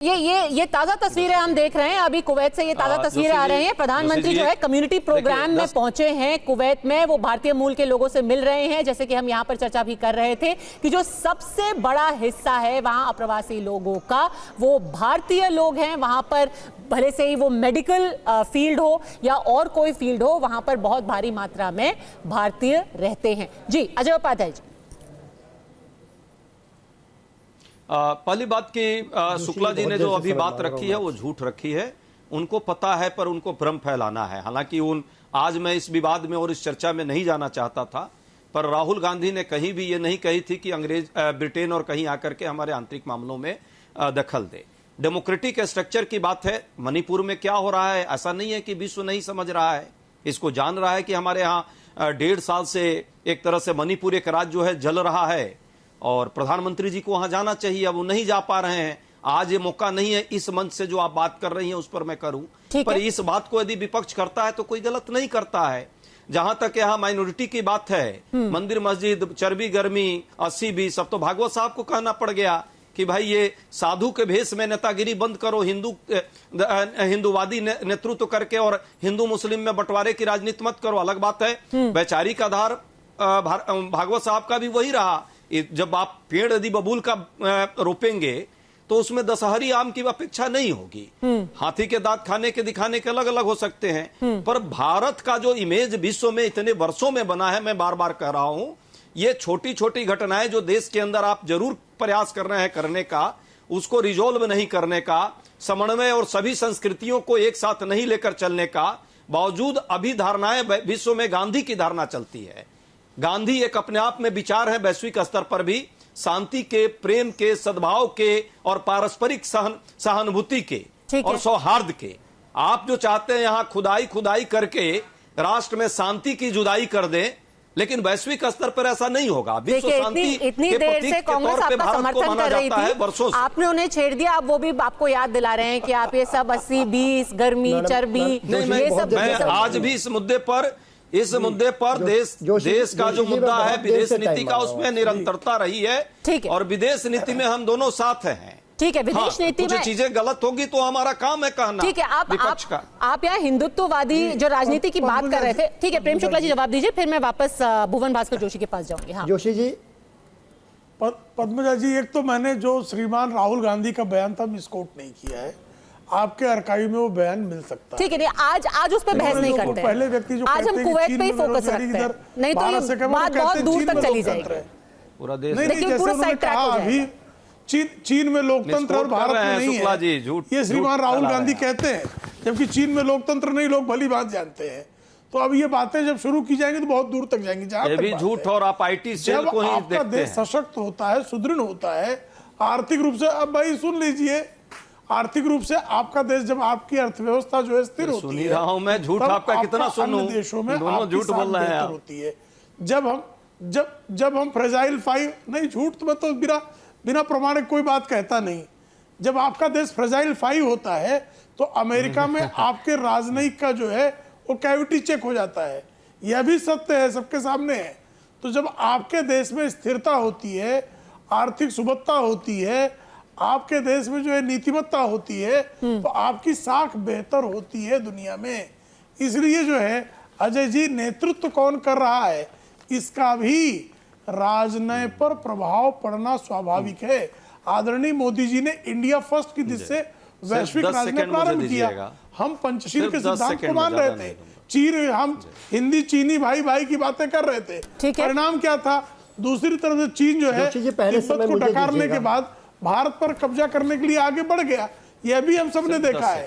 ये ताजा तस्वीरें हम देख रहे हैं। अभी कुवैत से ये ताजा तस्वीरें आ रही हैं। प्रधानमंत्री जो है कम्युनिटी प्रोग्राम में पहुंचे हैं कुवैत में। वो भारतीय मूल के लोगों से मिल रहे हैं। जैसे कि हम यहां पर चर्चा भी कर रहे थे कि जो सबसे बड़ा हिस्सा है वहां अप्रवासी लोगों का, वो भारतीय लोग हैं। वहां पर भले से ही वो मेडिकल फील्ड हो या और कोई फील्ड हो, वहां पर बहुत भारी मात्रा में भारतीय रहते हैं। जी अजय उपाध्याय जी। पहली बात कि शुक्ला जी ने जो अभी बात रखी है वो झूठ रखी है। उनको पता है पर उनको भ्रम फैलाना है। हालांकि आज मैं इस विवाद में और इस चर्चा में नहीं जाना चाहता था, पर राहुल गांधी ने कहीं भी ये नहीं कही थी कि ब्रिटेन और कहीं आकर के हमारे आंतरिक मामलों में दखल दे। डेमोक्रेटिक स्ट्रक्चर की बात है। मणिपुर में क्या हो रहा है, ऐसा नहीं है कि विश्व नहीं समझ रहा है, इसको जान रहा है कि हमारे यहाँ 1.5 साल से एक तरह से मणिपुर एक राज्य जो है जल रहा है और प्रधानमंत्री जी को वहां जाना चाहिए। अब वो नहीं जा पा रहे हैं। आज ये मौका नहीं है इस मंच से जो आप बात कर रही हैं उस पर मैं करूं, पर इस बात को यदि विपक्ष करता है तो कोई गलत नहीं करता है। जहां तक यहाँ माइनॉरिटी की बात है, मंदिर मस्जिद चर्बी गर्मी 80-20, अब तो भागवत साहब को कहना पड़ गया कि भाई ये साधु के भेष में नेतागिरी बंद करो, हिंदूवादी नेतृत्व करके और हिंदू मुस्लिम में बंटवारे की राजनीति मत करो। अलग बात है वैचारिक आधार भागवत साहब का भी वही रहा। जब आप पेड़ यदि बबूल का रोपेंगे तो उसमें दशहरी आम की अपेक्षा नहीं होगी। हाथी के दांत खाने के दिखाने के अलग अलग हो सकते हैं, पर भारत का जो इमेज विश्व में इतने वर्षों में बना है, मैं बार बार कह रहा हूं, ये छोटी छोटी घटनाएं जो देश के अंदर आप जरूर प्रयास कर रहे हैं करने का, उसको रिजोल्व नहीं करने का, समन्वय और सभी संस्कृतियों को एक साथ नहीं लेकर चलने का बावजूद अभी धारणाएं विश्व में गांधी की धारणा चलती है। गांधी एक अपने आप में विचार है वैश्विक स्तर पर भी, शांति के, प्रेम के, सद्भाव के और पारस्परिक सहानुभूति के और सौहार्द के। आप जो चाहते हैं यहां खुदाई करके राष्ट्र में शांति की जुदाई कर दें, लेकिन वैश्विक स्तर पर ऐसा नहीं होगा। विश्व शांति इतनी देर से कांग्रेस आपका समर्थन कर रही थी, आपने उन्हें छेड़ दिया। अब वो भी आपको याद दिला रहे हैं कि आप ये सब 80-20 गर्मी चर्बी ये सब। मैं आज भी इस मुद्दे पर देश का जो मुद्दा है विदेश नीति का, उसमें निरंतरता रही है और विदेश नीति में हम दोनों साथ हैं। ठीक है, विदेश नीति में चीजें गलत होगी तो हमारा काम है कहना। ठीक है, आप यहाँ हिंदुत्ववादी जो राजनीति की बात कर रहे थे। ठीक है, प्रेम शुक्ला जी जवाब दीजिए, फिर मैं वापस भुवन भास्कर जोशी के पास जाऊंगी। हाँ जोशी जी। पद्मजा जी, एक तो मैंने जो श्रीमान राहुल गांधी का बयान था मिसकोट नहीं किया है। आपके आर्काइव में वो बयान मिल सकता है। ठीक है, आज उस पर बहस नहीं करते हैं। पहले व्यक्ति जो आज हम कुवैत पे ही फोकस रखते हैं, नहीं तो ये बात बहुत दूर तक चली जाएगी। पूरा देश नहीं, पूरा साइड ट्रैक हो जाएगा। अभी चीन में लोकतंत्र और भारत में नहीं है, ये श्रीमान राहुल गांधी कहते हैं, जबकि चीन में लोकतंत्र नहीं, लोग भली बात जानते हैं। तो अब ये बातें जब शुरू की जाएंगी तो बहुत दूर तक जाएंगी। ये भी झूठ और आप IT सेल को ही देखते हैं। देश सशक्त होता है, सुदृढ़ होता है आर्थिक रूप से। अब भाई सुन लीजिए, आर्थिक रूप से आपका देश, जब आपकी अर्थव्यवस्था जो है स्थिर होती है, सुन ही रहा हूं मैं, झूठ आपका कितना सुनूं, देशों में दोनों झूठ बोल रहे हैं होती है। जब हम फ्रेजाइल 5 नहीं, झूठ तो मैं तो बिना प्रमाणिक कोई बात कहता नहीं। जब आपका देश फ्रेजाइल 5 होता है तो अमेरिका में आपके राजनयिक का जो है वो कैविटी चेक हो जाता है। यह भी सत्य है, सबके सामने है। तो जब आपके देश में स्थिरता होती है, आर्थिक सुबत्ता होती है, आपके देश में जो है नीतिमत्ता होती है, तो आपकी साख बेहतर होती है दुनिया में। इसलिए जो है अजय जी, नेतृत्व कौन कर रहा है इसका भी राजनय पर प्रभाव पड़ना स्वाभाविक है। आदरणीय मोदी जी ने इंडिया फर्स्ट की दिशा से वैश्विक राजनय प्रारंभ किया। हम पंचशील के सिद्धांत को मान रहे थे। हम हिंदी चीनी भाई भाई की बातें कर रहे थे। परिणाम क्या था? दूसरी तरफ से चीन जो है तिब्बत को डकारने के बाद भारत पर कब्जा करने के लिए आगे बढ़ गया। यह भी हम सबने देखा है।